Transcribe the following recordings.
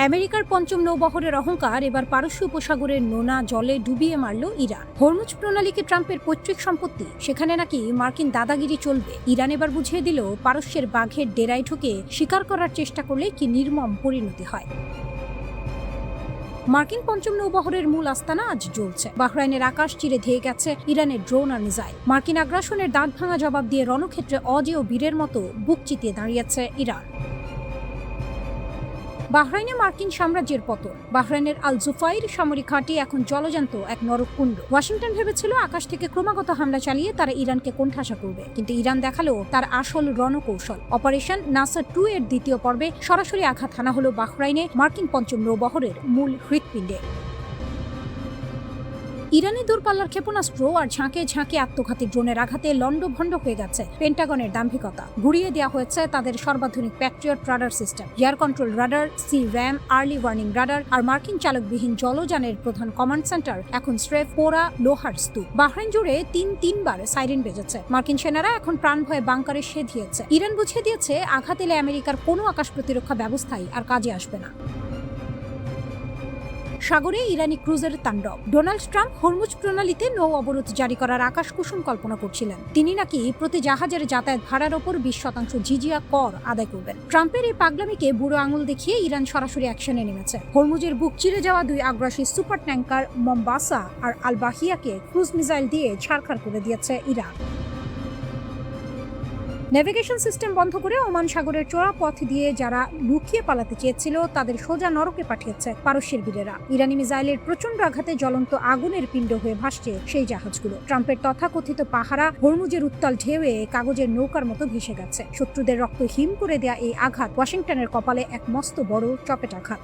আমেরিকার পঞ্চম নৌবহরের অহংকার এবার পারস্য উপসাগরের নোনা জলে ডুবিয়ে মারল ইরান। হরমুজ প্রণালীকে ট্রাম্পের পৈতৃক সম্পত্তি, সেখানে নাকি মার্কিন দাদাগিরি চলবে। ইরান এবার বুঝিয়ে দিল পারস্যের বাঘের ডেরায় ঢুকে শিকার করার চেষ্টা করলে কি নির্মম পরিণতি হয়। মার্কিন পঞ্চম নৌবহরের মূল আস্তানা আজ জ্বলছে। বাহরাইনের আকাশ চিরে ধেয়ে গেছে ইরানের ড্রোন আর মিসাইল। মার্কিন আগ্রাসনের দাঁত ভাঙা জবাব দিয়ে রণক্ষেত্রে অজেয় বীরের মতো বুক চিতিয়ে দাঁড়িয়েছে ইরান। বাহরাইনে মার্কিন সাম্রাজ্যের পতন। বাহরাইনের আল জুফাইর সামরিক ঘাঁটি এখন জলজান্ত এক নরককুণ্ড। ওয়াশিংটন ভেবেছিল আকাশ থেকে ক্রমাগত হামলা চালিয়ে তারা ইরানকে কোণঠাসা করবে, কিন্তু ইরান দেখালো তার আসল রণকৌশল। অপারেশন নাসার 2 এর দ্বিতীয় পর্বে সরাসরি আঘাত হানা হলো বাহরাইনে মার্কিন পঞ্চম নৌবহরের মূল হৃৎপিণ্ডে। ইরানি দূরপাল্লার ক্ষেপণাস্ত্র আর ঝাঁকে ঝাঁকে আত্মঘাতী ড্রোনের আঘাতে লন্ডভন্ড হয়ে গেছে পেন্টাগনের দাম্ভিকতা। গুড়িয়ে দেওয়া হয়েছে তাদের সর্বাধুনিক Patriot radar system, air control radar, C RAM, early warning radar আর মার্কিন চালকবিহীন জলযানের প্রধান কমান্ড সেন্টার এখন স্রেফ পোড়া লোহার স্তূপ। বাহরাইন জুড়ে তিনবার সাইরেন বেজেছে। মার্কিন সেনারা এখন প্রাণ ভয়ে বাংকারে সেধিয়েছে। ইরান বুঝিয়ে দিয়েছে আঘাত এলে আমেরিকার কোনো আকাশ প্রতিরক্ষা ব্যবস্থাই আর কাজে আসবে না। সাগরে ইরানি ক্রুজের তাণ্ডব। ডোনাল্ড ট্রাম্প হরমুজ প্রণালীতে নৌ অবরোধ জারি করার আকাশ কুসুম কল্পনা করছিলেন। তিনি নাকি প্রতি জাহাজের যাতায়াত ভাড়ার ওপর 20% জিজিয়া কর আদায় করবেন। ট্রাম্পের এই পাগলামিকে বুড়ো আঙুল দেখিয়ে ইরান সরাসরি অ্যাকশনে নেমেছে। হরমুজের বুক চিরে যাওয়া 2 আগ্রাসী সুপার ট্যাঙ্কার মম্বাসা আর আল বাহিয়াকে ক্রুজ মিসাইল দিয়ে ছাড়খাড় করে দিয়েছে ইরান। নেভিগেশন সিস্টেম বন্ধ করে ওমান সাগরের চোরা পথ দিয়ে যারা লুকিয়ে পালাতে চেয়েছিল তাদের সোজা নরকে পাঠিয়েছে পারস্যের বীরেরা। ইরানি মিসাইলের প্রচন্ড আঘাতে জ্বলন্ত আগুনের পিণ্ড হয়ে ভাসছে সেই জাহাজগুলো। ট্রাম্পের তথাকথিত পাহারা হরমুজের উত্তাল ঢেউয়ে কাগজের নৌকার মতো ভেসে গেছে। শত্রুদের রক্ত হিম করে দেয়া এই আঘাত ওয়াশিংটনের কপালে এক মস্ত বড় চপেটাঘাত।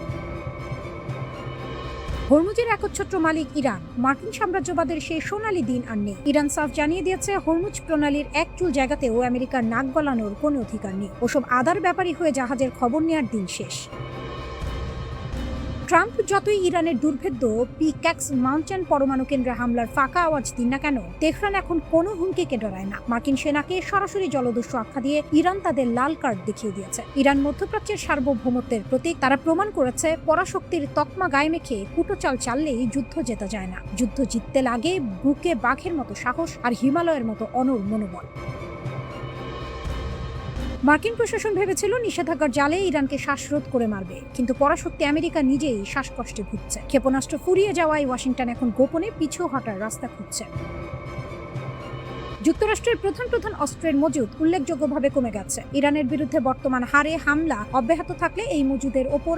হরমুজের একচ্ছত্র মালিক ইরান। মার্কিন সাম্রাজ্যবাদের সেই সোনালী দিন আর নেই। ইরান সাফ জানিয়ে দিয়েছে হরমুজ প্রণালীর এক চুল জায়গাতেও আমেরিকার নাক গলানোর কোনো অধিকার নেই। ওসব আদার ব্যাপারী হয়ে জাহাজের খবর নেওয়ার দিন শেষ। ট্রাম্প যতই ইরানের দুর্ভেদ্য পিক্যাক্স মাউন্টেন পরমাণু কেন্দ্রে হামলার ফাঁকা আওয়াজ দিন না কেন, তেহরান এখন কোনো হুমকিকে ডরায় না। মার্কিন সেনাকে সরাসরি জলদস্যু আখ্যা দিয়ে ইরান তাদের লাল কার্ড দেখিয়ে দিয়েছে। ইরান মধ্যপ্রাচ্যের সার্বভৌমত্বের প্রতীক। তারা প্রমাণ করেছে পরাশক্তির তকমা গায়ে মেখে কুটো চাল চাললেই যুদ্ধ জেতা যায় না। যুদ্ধ জিততে লাগে বুকে বাঘের মতো সাহস আর হিমালয়ের মতো অনড় মনোবল। মার্কিন প্রশাসন ভেবেছিল নিষেধাজ্ঞার জালে ইরানকে শ্বাসরোধ করে মারবে, কিন্তু পরাশক্তি আমেরিকা নিজেই শ্বাসকষ্টে ভুগছে। ক্ষেপণাস্ত্র ফুরিয়ে যাওয়ায় ওয়াশিংটন এখন গোপনে পিছু হটার রাস্তা খুঁজছে। যুক্তরাষ্ট্রের প্রধান অস্ত্রের মজুদ উল্লেখযোগ্যভাবে কমে গেছে। ইরানের বিরুদ্ধে বর্তমান হারে হামলা অব্যাহত থাকলে এই মজুদের ওপর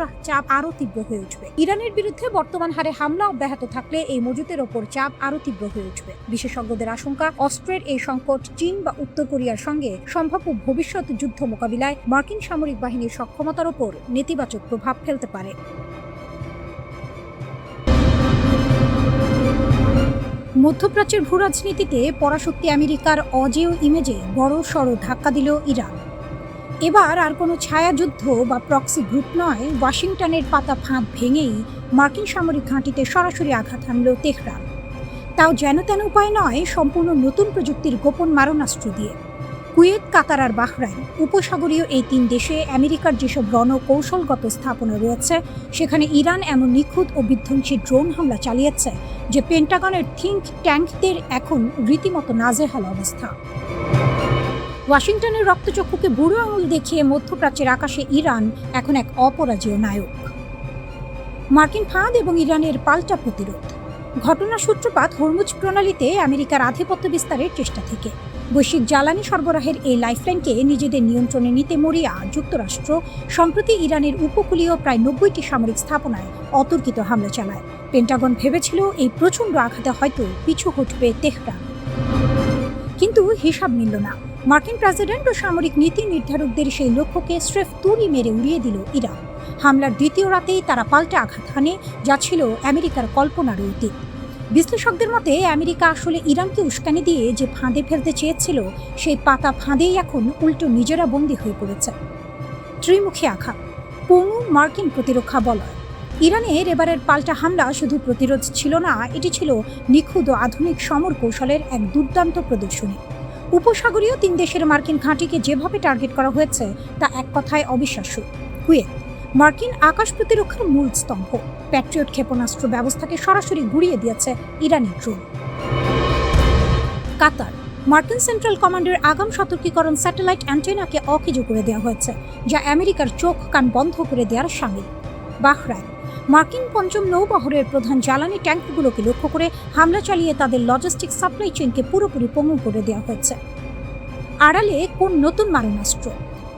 চাপ আরও তীব্র হয়ে উঠবে। বিশেষজ্ঞদের আশঙ্কা, অস্ত্রের এই সংকট চীন বা উত্তর কোরিয়ার সঙ্গে সম্ভাব্য ভবিষ্যৎ যুদ্ধ মোকাবিলায় মার্কিন সামরিক বাহিনীর সক্ষমতার ওপর নেতিবাচক প্রভাব ফেলতে পারে। মধ্যপ্রাচ্যের ভূরাজনীতিতে পরাশক্তি আমেরিকার অজেয় ইমেজে বড় সড় ধাক্কা দিল ইরান। এবার আর কোনো ছায়াযুদ্ধ বা প্রক্সি গ্রুপ নয়, ওয়াশিংটনের পাতা ফাঁদ ভেঙেই মার্কিন সামরিক ঘাঁটিতে সরাসরি আঘাত হানল তেহরান। তাও যেন তেন উপায় নয়, সম্পূর্ণ নতুন প্রযুক্তির গোপন মারণাস্ত্র দিয়ে। কুয়েত, কাতার আর বাহরাইন উপসাগরীয় এই 3 দেশে আমেরিকার যেসব রণকৌশলগত স্থাপনা রয়েছে, সেখানে ইরান এমন নিখুঁত ও বিধ্বংসী ড্রোন হামলা চালিয়েছে যে পেন্টাগনের থিঙ্ক ট্যাঙ্কদের এখন রীতিমতো নাজেহাল অবস্থা। ওয়াশিংটনের রক্তচক্ষুকে বুড়ো আঙুল দেখিয়ে মধ্যপ্রাচ্যের আকাশে ইরান এখন এক অপরাজেয় নায়ক। মার্কিন ফাঁদ এবং ইরানের পাল্টা প্রতিরোধ। ঘটনার সূত্রপাত হরমুজ প্রণালীতে আমেরিকার আধিপত্য বিস্তারের চেষ্টা থেকে। বৈশ্বিক জ্বালানি সরবরাহের এই লাইফলাইনকে নিজেদের নিয়ন্ত্রণে নিতে মরিয়া যুক্তরাষ্ট্র সম্প্রতি ইরানের উপকূলীয় প্রায় 90টি সামরিক স্থাপনায় অতর্কিত হামলা চালায়। পেন্টাগন ভেবেছিল এই প্রচণ্ড আঘাতে হয়তো পিছু হটবে তেহরান, কিন্তু হিসাব মিলল না। মার্কিন প্রেসিডেন্ট ও সামরিক নীতি নির্ধারকদের সেই লক্ষ্যকে স্রেফ তুড়ি মেরে উড়িয়ে দিল ইরান। হামলার দ্বিতীয় রাতেই তারা পাল্টা আঘাত হানে, যা ছিল আমেরিকার কল্পনার অতীত। বিশ্লেষকদের মতে আমেরিকা আসলে ইরানকে উস্কানি দিয়ে যে ফাঁদে ফেলতে চেয়েছিল, সেই পাতা ফাঁদেই এখন উল্টো নিজেরা বন্দী হয়ে পড়েছে। ত্রিমুখী আঘাত, পঙ্গু মার্কিন প্রতিরক্ষা বলয়। ইরানের এবারের পাল্টা হামলা শুধু প্রতিরোধ ছিল না, এটি ছিল নিখুঁত ও আধুনিক সমর কৌশলের এক দুর্দান্ত প্রদর্শনী। উপসাগরীয় 3 দেশের মার্কিন ঘাঁটিকে যেভাবে টার্গেট করা হয়েছে তা এক কথায় অবিশ্বাস্য। কুয়েত মার্কিন আকাশ প্রতিরক্ষার মূল স্তম্ভ। প্যাট্রিয়ট ক্ষেপণাস্ত্র ব্যবস্থাকে সরাসরি গুঁড়িয়ে দিয়েছে ইরানি ড্রোন। কাতার, মার্কিন সেন্ট্রাল কমান্ডের আগাম সতর্কীকরণ স্যাটেলাইট অ্যান্টেনাকে অকেজো করে দেওয়া হয়েছে, যা আমেরিকার চোখ কান বন্ধ করে দেওয়ার শামিল। বাহরাইন, মার্কিন পঞ্চম নৌবহরের প্রধান জ্বালানি ট্যাঙ্কগুলোকে লক্ষ্য করে হামলা চালিয়ে তাদের লজিস্টিক সাপ্লাই চেইনকে পুরোপুরি পঙ্গু করে দেওয়া হয়েছে। আড়ালে কোন নতুন মারণাস্ত্র?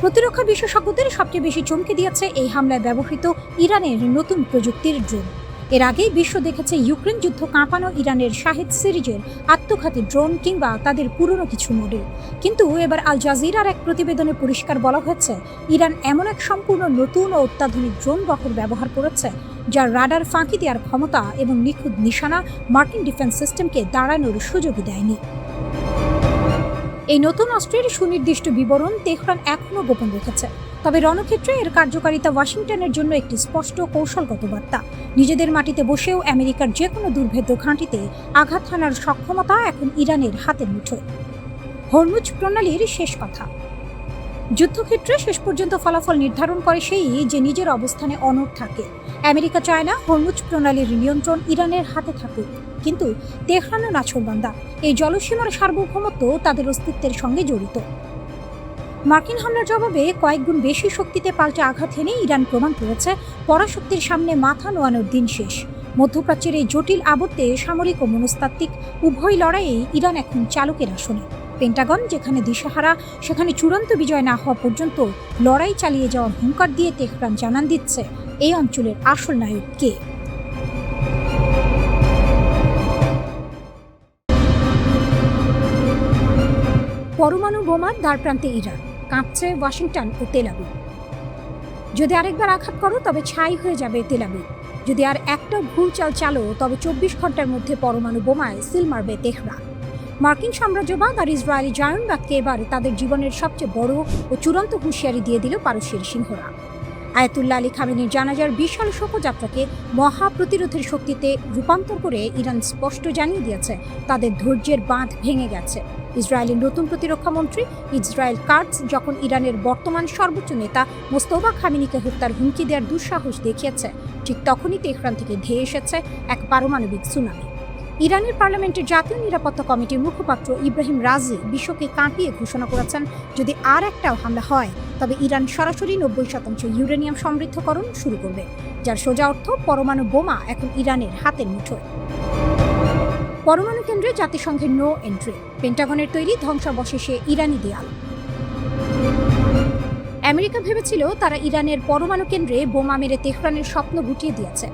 প্রতিরক্ষা বিশেষজ্ঞদের সবচেয়ে বেশি চমকে দিয়েছে এই হামলায় ব্যবহৃত ইরানের নতুন প্রযুক্তির ড্রোন। এর আগেই বিশ্ব দেখেছে ইউক্রেন যুদ্ধ কাঁপানো ইরানের শাহেদ সিরিজের আত্মঘাতী ড্রোন কিংবা তাদের পুরনো কিছু মডেল। কিন্তু এবার আল জাজিরার এক প্রতিবেদনে পরিষ্কার বলা হয়েছে, ইরান এমন এক সম্পূর্ণ নতুন ও অত্যাধুনিক ড্রোন বহর ব্যবহার করেছে যার রাডার ফাঁকি দেওয়ার ক্ষমতা এবং নিখুঁত নিশানা মার্কিন ডিফেন্স সিস্টেমকে দাঁড়ানোর সুযোগই দেয়নি। এই নতুন অস্ত্রের সুনির্দিষ্ট বিবরণ তেহরান এখনও গোপন রেখেছে, তবে রণক্ষেত্রে এর কার্যকারিতা ওয়াশিংটনের জন্য একটি স্পষ্ট কৌশলগত বার্তা। নিজেদের মাটিতে বসেও আমেরিকার যে কোনো দুর্ভেদ্য ঘাঁটিতে আঘাত হানার সক্ষমতা এখন ইরানের হাতের মুঠোয়। হরমুজ প্রণালীর শেষ কথা। যুদ্ধক্ষেত্রে শেষ পর্যন্ত ফলাফল নির্ধারণ করে সেই যে নিজের অবস্থানে অনড় থাকে। আমেরিকা চায় না হরমুজ প্রণালীর নিয়ন্ত্রণ ইরানের হাতে থাকুক, কিন্তু তেহরানও নাছোড়বান্দা। এই জলসীমার সার্বভৌমত্ব তাদের অস্তিত্বের সঙ্গে জড়িত। মার্কিন হামলার জবাবে কয়েকগুণ বেশি শক্তিতে পাল্টে আঘাত হেনে ইরান প্রমাণ করেছে পরাশক্তির সামনে মাথা নোয়ানোর দিন শেষ। মধ্যপ্রাচ্যের এই জটিল আবর্তে সামরিক ও মনস্তাত্ত্বিক উভয় লড়াইয়ে ইরান এখন চালকের আসনে। পেন্টাগন যেখানে দিশাহারা, সেখানে চূড়ান্ত বিজয় না হওয়া পর্যন্ত লড়াই চালিয়ে যাওয়ার হুঙ্কার দিয়ে তেহরান জানান দিচ্ছে এই অঞ্চলের আসল নায়ক কে। পরমাণু বোমার দ্বারপ্রান্তে ইরান, কাঁপছে ওয়াশিংটন ও তেল আবিব। যদি আরেকবার আঘাত করো তবে ছাই হয়ে যাবে তেল আবিব। যদি আর একটা ভুল চাল চালো তবে 24 ঘন্টার মধ্যে পরমাণু বোমায় সিল মারবে তেহরান। মার্কিন সাম্রাজ্যবাদ আর ইসরায়েলি জায়নবাদকে এবার তাদের জীবনের সবচেয়ে বড় ও চূড়ান্ত হুঁশিয়ারি দিয়ে দিল পারস্যের সিংহরা। আয়াতুল্লাহ আলী খামেনির জানাজার বিশাল শোভাযাত্রাকে মহা প্রতিরোধের শক্তিতে রূপান্তর করে ইরান স্পষ্ট জানিয়ে দিয়েছে তাদের ধৈর্যের বাঁধ ভেঙে গেছে। ইসরায়েলের নতুন প্রতিরক্ষা মন্ত্রী ইসরায়েল কাটজ যখন ইরানের বর্তমান সর্বোচ্চ নেতা মোস্তফা খামেনিকে হত্যার হুমকি দেওয়ার দুঃসাহস দেখিয়েছে, ঠিক তখনই তেহরান থেকে ধেয়ে এসেছে এক পারমাণবিক সুনামি। ইরানের পার্লামেন্টের জাতীয় নিরাপত্তা কমিটির মুখপাত্র ইব্রাহিম রাজি বিশ্বকে কাঁপিয়ে ঘোষণা করেছেন, যদি আর একটাও হামলা হয় তবে ইরান সরাসরি 90% ইউরেনিয়াম সমৃদ্ধকরণ শুরু করবে, যার সোজা অর্থ পরমাণু বোমা এখন ইরানের হাতের মুঠোয়। পরমাণু কেন্দ্রে জাতিসংঘের নো এন্ট্রি, পেন্টাগনের তৈরি ধ্বংসাবশেষে ইরানি দেয়াল। আমেরিকা ভেবেছিল তারা ইরানের পরমাণু কেন্দ্রে বোমা মেরে তেহরানের স্বপ্ন গুটিয়ে দিয়েছে।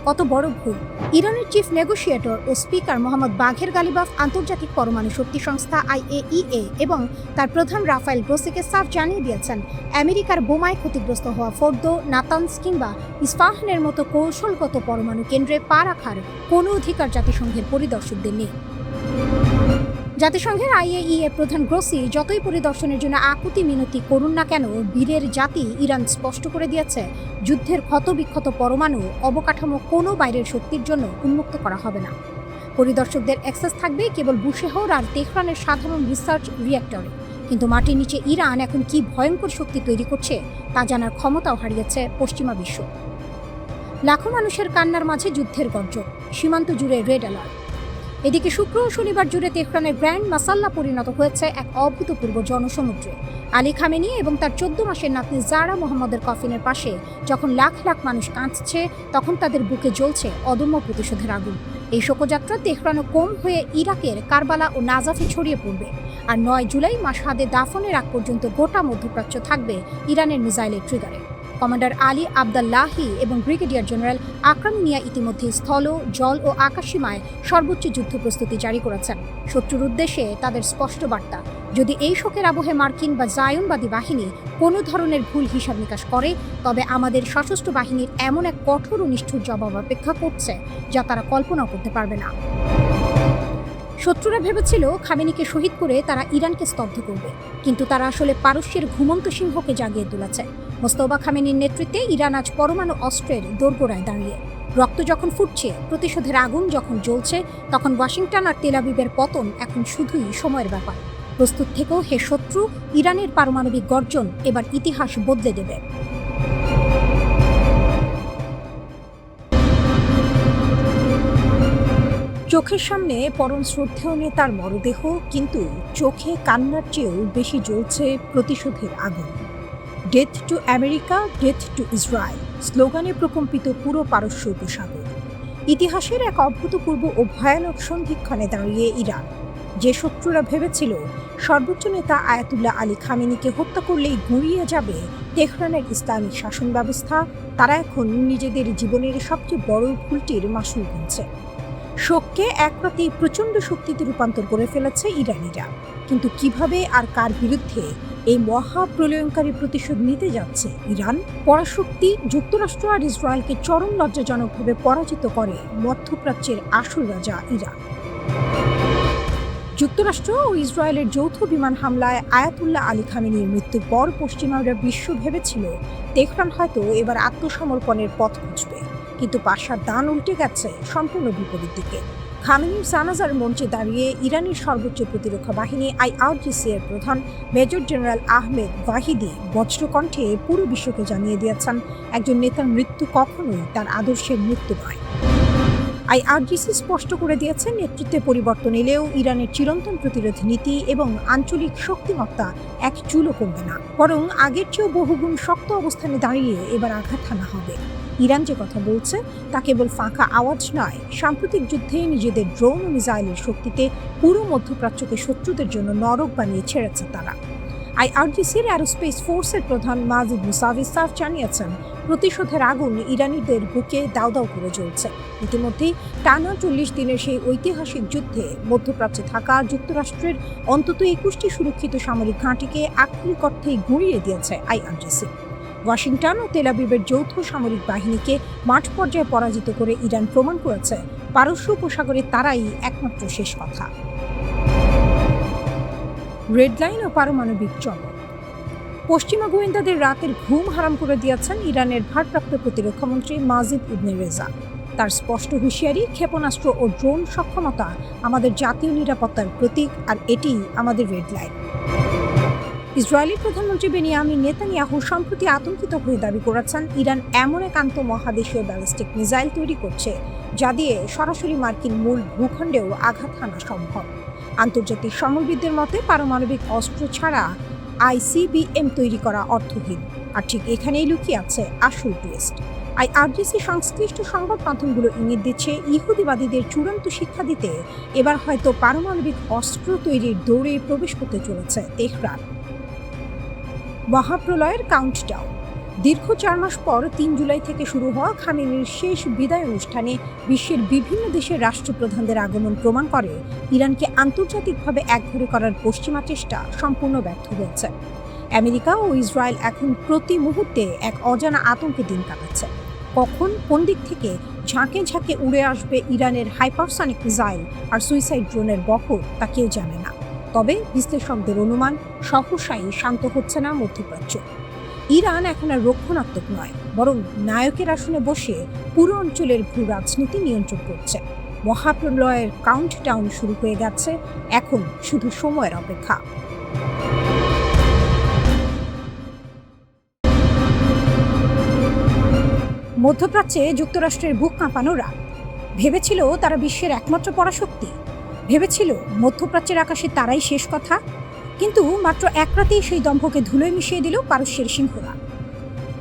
কত বড় ভুল! ইরানের চিফ নেগোশিয়েটর ও স্পিকার মোহাম্মদ বাঘের গালিবাফ আন্তর্জাতিক পরমাণু শক্তি সংস্থা IAEA এবং তার প্রধান রাফায়েল গ্রোসিকে সাফ জানিয়ে দিয়েছেন, আমেরিকার বোমায় ক্ষতিগ্রস্ত হওয়া ফোর্দো, নাতানস কিংবা ইস্পাহানের মতো কৌশলগত পরমাণু কেন্দ্রে পা রাখার কোনো অধিকার জাতিসংঘের পরিদর্শকদের নেই। জাতিসংঘের IAEA প্রধান গ্রোসি যতই পরিদর্শনের জন্য আকুতি মিনতি করুন না কেন, বীরের জাতি ইরান স্পষ্ট করে দিয়েছে, যুদ্ধের ক্ষতবিক্ষত পরমাণু অবকাঠামো কোনো বাইরের শক্তির জন্য উন্মুক্ত করা হবে না। পরিদর্শকদের অ্যাক্সেস থাকবে কেবল বুশেহর আর তেহরানের সাধারণ রিসার্চ রিঅ্যাক্টরে। কিন্তু মাটির নিচে ইরান এখন কি ভয়ঙ্কর শক্তি তৈরি করছে তা জানার ক্ষমতাও হারিয়েছে পশ্চিমা বিশ্ব। লাখো মানুষের কান্নার মাঝে যুদ্ধের গর্জন, সীমান্ত জুড়ে রেড অ্যালার্ট। এদিকে শুক্র ও শনিবার জুড়ে তেহরানের গ্র্যান্ড মাসাল্লা পরিণত হয়েছে এক অভূতপূর্ব জনসমুদ্রে। আলী খামেনি এবং তার 14 মাসের নাতনি জারা মোহাম্মদের কফিনের পাশে যখন লাখ লাখ মানুষ কাঁদছে, তখন তাদের বুকে জ্বলছে অদম্য প্রতিশোধের আগুন। এই শোকযাত্রা তেহরান ও কোম হয়ে ইরাকের কারবালা ও নাজাফে ছড়িয়ে পড়বে। আর 9 জুলাই মাশহাদে দাফনের আগ পর্যন্ত গোটা মধ্যপ্রাচ্য থাকবে ইরানের মিসাইলের ট্রিগারে। কমান্ডার আলী আবদাল্লাহি এবং ব্রিগেডিয়ার জেনারেল আকরাম মিয়া ইতিমধ্যে স্থল, জল ও আকাশসীমায় সর্বোচ্চ যুদ্ধ প্রস্তুতি জারি করেছেন। শত্রুর উদ্দেশ্যে তাদের স্পষ্ট বার্তা, যদি এই শোকের আবহে মার্কিন বা জায়নবাদী বাহিনী কোনো ধরনের ভুল হিসাব নিকাশ করে, তবে আমাদের সশস্ত্র বাহিনীর এমন এক কঠোর ও নিষ্ঠুর জবাব অপেক্ষা করছে যা তারা কল্পনাও করতে পারবে না। শত্রুরা ভেবেছিল খামেনিকে শহীদ করে তারা ইরানকে স্তব্ধ করবে, কিন্তু তারা আসলে পারস্যের ঘুমন্ত সিংহকে জাগিয়ে তুলেছে। মোস্তফা খামেনির নেতৃত্বে ইরান আজ পরমাণু অস্ত্রের দোরগোড়ায় দাঁড়িয়ে। রক্ত যখন ফুটছে, প্রতিশোধের আগুন যখন জ্বলছে, তখন ওয়াশিংটন আর তেল আবিবের পতন এখন শুধুই সময়ের ব্যাপার। প্রস্তুত থেকেও হে শত্রু, ইরানের পারমাণবিক গর্জন এবার ইতিহাস বদলে দেবে। চোখের সামনে পরম শ্রদ্ধেয় নেতার মরদেহ, কিন্তু চোখে কান্নার চেয়েও বেশি জ্বলছে প্রতিশোধের আগুন। Death to America, death two Israel স্লোগানে প্রকম্পিত পুরো পারস্য উপসাগর। ইতিহাসের এক অভূতপূর্ব ও ভয়ানক সন্ধিক্ষণে দাঁড়িয়ে ইরান। যে শত্রুরা ভেবেছিল সর্বোচ্চ নেতা আয়াতুল্লাহ আলী খামেনিকে হত্যা করলেই গুঁড়িয়ে যাবে তেহরানের ইসলামিক শাসন ব্যবস্থা, তারা এখন নিজেদের জীবনের সবচেয়ে বড় ভুলটির মাসুল গুনছে। শোককে এক রাতেই প্রচণ্ড শক্তিতে রূপান্তর করে ফেলেছে ইরানিরা। কিন্তু কিভাবে আর কার বিরুদ্ধে এই মহাপ্রলয়ঙ্কারী প্রতিশোধ নিতে যাচ্ছে ইরান? পরাশক্তি যুক্তরাষ্ট্র আর ইসরায়েলকে চরম লজ্জাজনকভাবে পরাজিত করে মধ্যপ্রাচ্যের আসল রাজা ইরান। যুক্তরাষ্ট্র ও ইসরায়েলের যৌথ বিমান হামলায় আয়াতুল্লাহ আলী খামেনির মৃত্যুর পর পশ্চিমারা বিশ্ব ভেবেছিল তেহরান হয়তো এবার আত্মসমর্পণের পথ খুঁজবে, কিন্তু পাশার দান উল্টে গেছে সম্পূর্ণ বিপরীত দিকে। খামেনির জানাজার মঞ্চে দাঁড়িয়ে ইরানের সর্বোচ্চ প্রতিরক্ষা বাহিনী IRGC এর প্রধান মেজর জেনারেল আহমেদ ওয়াহিদি বজ্রকণ্ঠে পুরো বিশ্বকে জানিয়ে দিয়েছেন, একজন নেতার মৃত্যু কখনোই তার আদর্শের মৃত্যু নয়। IRGC স্পষ্ট করে দিয়েছে, নেতৃত্বে পরিবর্তন এলেও ইরানের চিরন্তন প্রতিরোধ নীতি এবং আঞ্চলিক শক্তিমত্তা এক চুলও কমবে না, বরং আগের চেয়েও বহুগুণ শক্ত অবস্থানে দাঁড়িয়ে এবার আঘাত হানা হবে। ইরান যে কথা বলছে তা কেবল ফাঁকা আওয়াজ নয়, সাম্প্রতিক যুদ্ধে নিজেদের ড্রোন ও মিসাইলের শক্তিতে পুরো মধ্যপ্রাচ্যকে শত্রুদের জন্য নরক বানিয়ে ছেড়েছে তারা। IRGCর অ্যারোস্পেস ফোর্সের প্রধান মাজিদ মুসাভি সাফ জানিয়েছেন, প্রতিশোধের আগুন ইরানিদের বুকে দাউ দাউ করে জ্বলছে। ইতিমধ্যেই টানা 40 দিনের সেই ঐতিহাসিক যুদ্ধে মধ্যপ্রাচ্যে থাকা যুক্তরাষ্ট্রের অন্তত 21টি সুরক্ষিত সামরিক ঘাঁটিকে আক্ষরিক অর্থেই গুঁড়িয়ে দিয়েছে IRGC। ওয়াশিংটন ও তেল আবিবের যৌথ সামরিক বাহিনীকে মাঠ পর্যায়ে পরাজিত করে ইরান প্রমাণ করেছে পারস্য উপসাগরে তারাই একমাত্র শেষ কথা। রেড লাইন ও পারমাণবিক চমক। পশ্চিমা গোয়েন্দাদের রাতের ঘুম হারাম করে দিয়েছেন ইরানের ভারপ্রাপ্ত প্রতিরক্ষামন্ত্রী মাজিদ ইবনে রেজা। তার স্পষ্ট হুঁশিয়ারি, ক্ষেপণাস্ত্র ও ড্রোন সক্ষমতা আমাদের জাতীয় নিরাপত্তার প্রতীক, আর এটিই আমাদের রেড লাইন। ইসরায়েলি প্রধানমন্ত্রী বেনিয়ামিন নেতানিয়াহু সম্প্রতি আতঙ্কিত হয়ে দাবি করেছেন, ইরান এমন এক আন্তঃমহাদেশীয় ব্যালিস্টিক মিসাইল তৈরি করছে যা দিয়ে সরাসরি মার্কিন মূল ভূখণ্ডেও আঘাত হানা সম্ভব। আন্তর্জাতিক সমরবিদদের মতে পারমাণবিক অস্ত্র ছাড়া ICBM তৈরি করা অর্থহীন। আর ঠিক এখানেই লুকিয়ে আছে আসল টুইস্ট। IRGC সংশ্লিষ্ট সংবাদ মাধ্যমগুলো ইঙ্গিত দিচ্ছে, ইহুদিবাদীদের চূড়ান্ত শিক্ষা দিতে এবার হয়তো পারমাণবিক অস্ত্র তৈরির দৌড়ে প্রবেশ করতে চলেছে তেহরান। মহাপ্রলয়ের কাউন্টডাউন। দীর্ঘ 4 মাস পর 3 জুলাই থেকে শুরু হওয়া খামেনির শেষ বিদায় অনুষ্ঠানে বিশ্বের বিভিন্ন দেশের রাষ্ট্রপ্রধানদের আগমন প্রমাণ করে ইরানকে আন্তর্জাতিকভাবে একঘরে করার পশ্চিমা চেষ্টা সম্পূর্ণ ব্যর্থ হয়েছে। আমেরিকা ও ইসরায়েল এখন প্রতি মুহূর্তে এক অজানা আতঙ্কে দিন কাটাচ্ছে। কখন কোন দিক থেকে ঝাঁকে ঝাঁকে উড়ে আসবে ইরানের হাইপারসনিক মিসাইল আর সুইসাইড ড্রোনের বহর, তা কেউ জানে না। তবে বিশ্লেষকদের অনুমান, সহসাই শান্ত হচ্ছে না মধ্যপ্রাচ্য। ইরান এখন আর রক্ষণাত্মক নয়, বরং নায়কের আসনে বসে পুরো অঞ্চলের ভূ রাজনীতি নিয়ন্ত্রণ করছে। মহাপ্রলয়ের কাউন্টডাউন শুরু হয়ে গেছে, এখন শুধু সময়ের অপেক্ষা। মধ্যপ্রাচ্যে যুক্তরাষ্ট্রের বুক কাঁপানো রাত। ভেবেছিল তারা বিশ্বের একমাত্র পরাশক্তি, ভেবেছিল মধ্যপ্রাচ্যের আকাশে তারাই শেষ কথা। কিন্তু মাত্র এক রাতেই সেই দম্ভকে ধুলোয় মিশিয়ে দিল পারস্যের সিংহরা।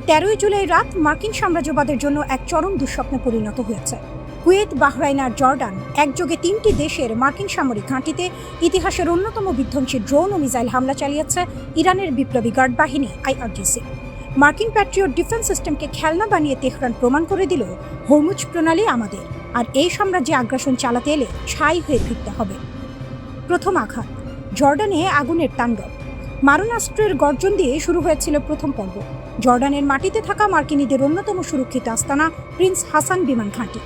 13 জুলাই রাত মার্কিন সাম্রাজ্যবাদের জন্য এক চরম দুঃস্বপ্নে পরিণত হয়েছে। কুয়েত, বাহরাইন আর জর্ডান একযোগে 3টি দেশের মার্কিন সামরিক ঘাঁটিতে ইতিহাসের অন্যতম বিধ্বংসী ড্রোন ও মিসাইল হামলা চালিয়েছে ইরানের বিপ্লবী গার্ড বাহিনী IRGC। মার্কিন প্যাট্রিয়ট ডিফেন্স সিস্টেমকে খেলনা বানিয়ে তেহরান প্রমাণ করে দিল, হরমুজ প্রণালী আমাদের, আর এই সাম্রাজ্যে আগ্রাসন চালাতে এলে ছাই হয়ে ফিরতে হবে। প্রথম আঘাত। জর্ডানে আগুনের তাণ্ডব। মারণাস্ত্রের গর্জন দিয়ে শুরু হয়েছিল প্রথম পর্ব। জর্ডানের মাটিতে থাকা মার্কিনীদের অন্যতম সুরক্ষিত আস্তানা প্রিন্স হাসান বিমান ঘাঁটি।